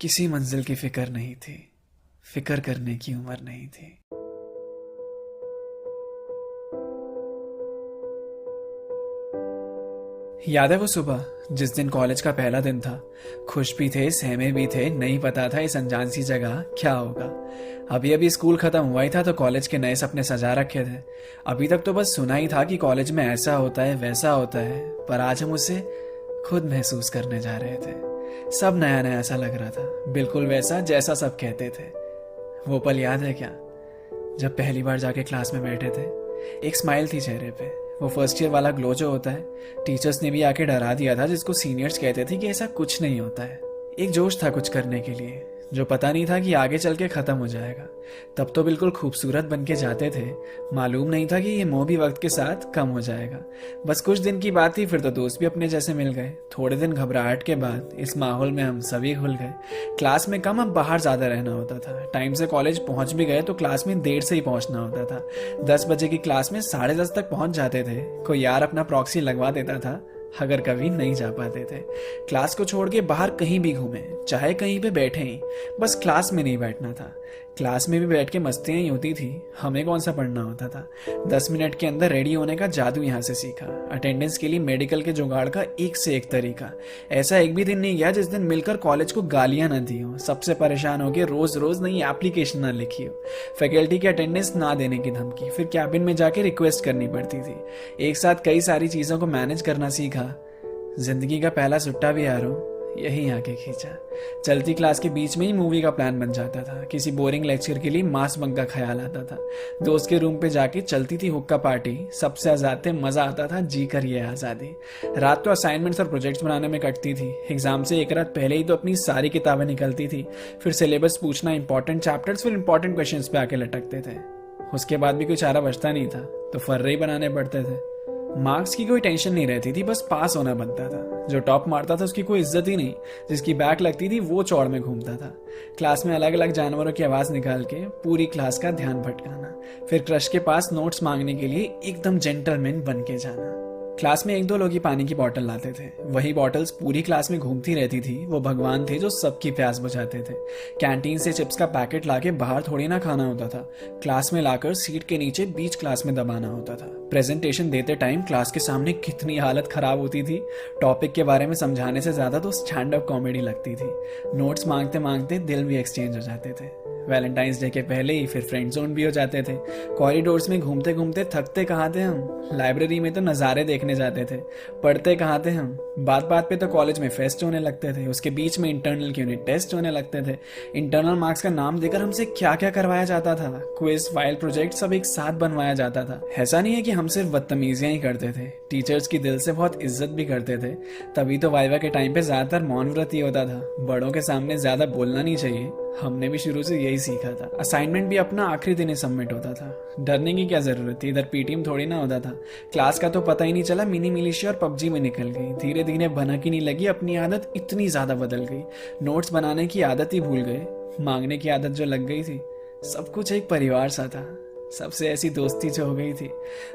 किसी मंजिल की फिक्र नहीं थी, फिक्र करने की उम्र नहीं थी। याद है वो सुबह जिस दिन कॉलेज का पहला दिन था। खुश भी थे, सहमे भी थे, नहीं पता था इस अनजान सी जगह क्या होगा। अभी अभी स्कूल खत्म हुआ ही था तो कॉलेज के नए सपने सजा रखे थे। अभी तक तो बस सुना ही था कि कॉलेज में ऐसा होता है वैसा होता है, पर आज हम उसे खुद महसूस करने जा रहे थे। सब नया नया सा लग रहा था, बिल्कुल वैसा जैसा सब कहते थे। वो पल याद है क्या, जब पहली बार जाके क्लास में बैठे थे? एक स्माइल थी चेहरे पे, वो फर्स्ट ईयर वाला ग्लो जो होता है। टीचर्स ने भी आके डरा दिया था, जिसको सीनियर्स कहते थे कि ऐसा कुछ नहीं होता है। एक जोश था कुछ करने के लिए, जो पता नहीं था कि आगे चल के खत्म हो जाएगा। तब तो बिल्कुल खूबसूरत बन के जाते थे, मालूम नहीं था कि ये मोह भी वक्त के साथ कम हो जाएगा। बस कुछ दिन की बात थी, फिर तो दोस्त भी अपने जैसे मिल गए। थोड़े दिन घबराहट के बाद इस माहौल में हम सभी घुल गए। क्लास में कम, अब बाहर ज्यादा रहना होता था। टाइम से कॉलेज पहुंच भी गए तो क्लास में देर से ही पहुंचना होता था। 10 बजे की क्लास में 10:30 तक पहुंच जाते थे। कोई यार अपना प्रॉक्सी लगवा देता था अगर कभी नहीं जा पाते थे। क्लास को छोड़ के बाहर कहीं भी घूमे, चाहे कहीं पे बैठे ही, बस क्लास में नहीं बैठना था। क्लास में भी बैठ के मस्तियां ही होती थी, हमें कौन सा पढ़ना होता था। 10 मिनट के अंदर रेडी होने का जादू यहाँ से सीखा। अटेंडेंस के लिए मेडिकल के जुगाड़ का एक से एक तरीका। ऐसा एक भी दिन नहीं गया जिस दिन मिलकर कॉलेज को गालियां न दी हो, सबसे परेशान हो के रोज रोज नई एप्लीकेशन ना लिखी हो, फैकल्टी की अटेंडेंस ना देने की धमकी, फिर कैबिन में जाके रिक्वेस्ट करनी पड़ती थी। एक साथ कई सारी चीजों को मैनेज करना सीखा। जिंदगी का पहला सुट्टा भी यारों यही आके खींचा। चलती क्लास के बीच में ही मूवी का प्लान बन जाता था। किसी बोरिंग लेक्चर के लिए मास बंक का ख्याल आता था। दोस्त के रूम पे जाके चलती थी हुक्का पार्टी, सबसे आजाद थे, मजा आता था, जी कर ये आजादी। रात तो असाइनमेंट्स और प्रोजेक्ट्स बनाने में कटती थी। एग्जाम से एक रात पहले ही तो अपनी सारी किताबें निकलती थी। फिर सिलेबस पूछना, इंपॉर्टेंट चैप्टर्स, फिर इंपॉर्टेंट क्वेश्चन पे आके लटकते थे। उसके बाद भी कोई चारा बचता नहीं था तो फर्रे ही बनाने पड़ते थे। मार्क्स की कोई टेंशन नहीं रहती थी, बस पास होना बनता था। जो टॉप मारता था उसकी कोई इज्जत ही नहीं, जिसकी बैक लगती थी वो चौड़ में घूमता था। क्लास में अलग अलग जानवरों की आवाज निकाल के पूरी क्लास का ध्यान भटकाना, फिर क्रश के पास नोट्स मांगने के लिए एकदम जेंटलमैन बन के जाना। क्लास में एक दो लोग ही पानी की बोतल लाते थे, वही बॉटल्स पूरी क्लास में घूमती रहती थी। वो भगवान थे जो सबकी प्यास बुझाते थे। कैंटीन से चिप्स का पैकेट लाके बाहर थोड़ी ना खाना होता था, क्लास में लाकर सीट के नीचे बीच क्लास में दबाना होता था। प्रेजेंटेशन देते टाइम क्लास के सामने कितनी हालत खराब होती थी। टॉपिक के बारे में समझाने से ज्यादा तो स्टैंड अप कॉमेडी लगती थी। नोट्स मांगते मांगते दिल भी एक्सचेंज हो जाते थे। वैलेंटाइंस डे के पहले ही फिर फ्रेंड जोन भी हो जाते थे। कॉरिडोर्स में घूमते घूमते थकते कहाँ थे हम, लाइब्रेरी में तो नज़ारे देखने जाते थे। पढ़ते कहाँ थे हम, बात बात पे तो कॉलेज में फेस्ट होने लगते थे। उसके बीच में इंटरनल के यूनिट टेस्ट होने लगते थे। इंटरनल मार्क्स का नाम देकर हमसे क्या क्या करवाया जाता था। क्विज, फाइल, प्रोजेक्ट सब एक साथ बनवाया जाता था। ऐसा नहीं है कि हम सिर्फ बदतमीजियां ही करते थे, टीचर्स की दिल से बहुत इज्जत भी करते थे। तभी तो वाइवा के टाइम पे ज्यादातर मौन व्रत ही होता था। बड़ों के सामने ज्यादा बोलना नहीं चाहिए, हमने भी शुरू से यही सीखा था। असाइनमेंट भी अपना आखिरी दिन ही सबमिट होता था। डरने की क्या जरूरत थी, इधर पीटीएम थोड़ी ना होता था। क्लास का तो पता ही नहीं चला, मिनी मिलिशिया और पबजी में निकल गई। धीरे धीरे भनक ही नहीं लगी, अपनी आदत इतनी ज्यादा बदल गई। नोट्स बनाने की आदत ही भूल गए, मांगने की आदत जो लग गई थी। सब कुछ एक परिवार सा था, सबसे ऐसी दोस्ती जो हो गई थी।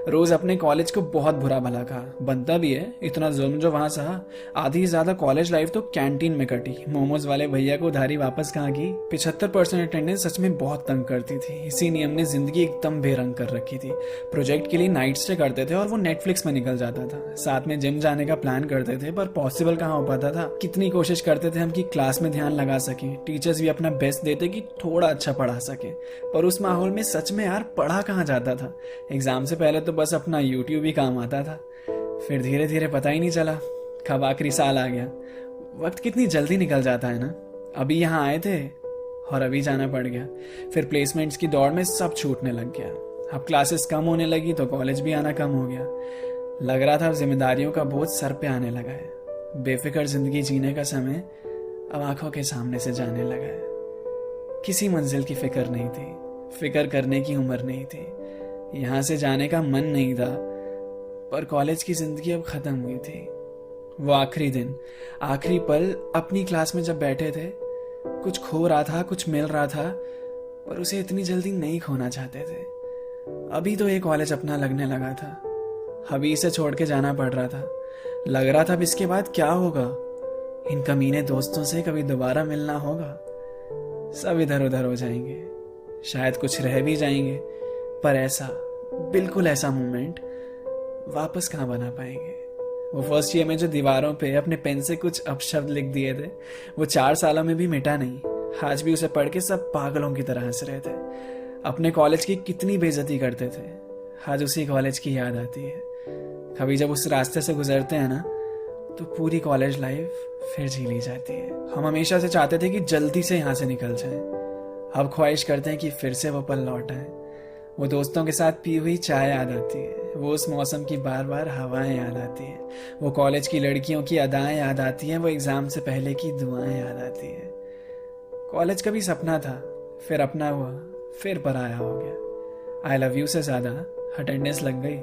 रोज अपने कॉलेज को बहुत बुरा भला कहा, बनता भी है, इतना जुल्म जो वहां सहा। आधी से ज्यादा कॉलेज लाइफ तो कैंटीन में कटी। मोमोज वाले भैया को उधारी वापस कहाँ की। 75% अटेंडेंस सच में बहुत तंग करती थी। इसी नियम ने जिंदगी एकदम बेरंग कर रखी थी। प्रोजेक्ट के लिए नाइट स्टे करते थे और वो नेटफ्लिक्स में निकल जाता था। साथ में जिम जाने का प्लान करते थे, पर पॉसिबल कहाँ हो पाता था। कितनी कोशिश करते थे हम कि क्लास में ध्यान लगा सके, टीचर्स भी अपना बेस्ट देते कि थोड़ा अच्छा पढ़ा सके, पर उस माहौल में सच में यार पढ़ा कहाँ जाता था। एग्जाम से पहले तो बस अपना यूट्यूब ही काम आता था। फिर धीरे धीरे पता ही नहीं चला कब आखिरी साल आ गया। वक्त कितनी जल्दी निकल जाता है ना। अभी यहाँ आए थे और अभी जाना पड़ गया। फिर प्लेसमेंट्स की दौड़ में सब छूटने लग गया। अब क्लासेस कम होने लगी तो कॉलेज भी आना कम हो गया। लग रहा था अब जिम्मेदारियों का बोझ सर पे आने लगा है। बेफिक्र जिंदगी जीने का समय अब आंखों के सामने से जाने लगा है। किसी मंजिल की फिक्र नहीं थी, फिक्र करने की उम्र नहीं थी। यहाँ से जाने का मन नहीं था, पर कॉलेज की जिंदगी अब खत्म हुई थी। वो आखिरी दिन, आखिरी पल अपनी क्लास में जब बैठे थे, कुछ खो रहा था, कुछ मिल रहा था, पर उसे इतनी जल्दी नहीं खोना चाहते थे। अभी तो ये कॉलेज अपना लगने लगा था, अभी इसे छोड़ के जाना पड़ रहा था। लग रहा था अब इसके बाद क्या होगा, इन कमीने दोस्तों से कभी दोबारा मिलना होगा। सब इधर उधर हो जाएंगे, शायद कुछ रह भी जाएंगे, पर ऐसा, बिल्कुल ऐसा मोमेंट वापस कहाँ बना पाएंगे। वो फर्स्ट ईयर में जो दीवारों पे अपने पेन से कुछ अपशब्द लिख दिए थे, वो 4 सालों में भी मिटा नहीं। आज भी उसे पढ़ के सब पागलों की तरह हंस रहे थे। अपने कॉलेज की कितनी बेइज्जती करते थे, आज उसी कॉलेज की याद आती है। कभी जब उस रास्ते से गुजरते हैं ना, तो पूरी कॉलेज लाइफ फिर जी ली जाती है। हम हमेशा से चाहते थे कि जल्दी से यहाँ से निकल जाएं। अब ख्वाहिश करते हैं कि फिर से वो पल लौट आए। वो दोस्तों के साथ पी हुई चाय याद आती है, वो उस मौसम की बार बार हवाएं याद आती है, वो कॉलेज की लड़कियों की अदाएं याद आती हैं, वो एग्जाम से पहले की दुआएं याद आती है। कॉलेज का भी सपना था, फिर अपना हुआ, फिर पराया हो गया। आई लव यू से ज्यादा अटेंडेंस लग गई।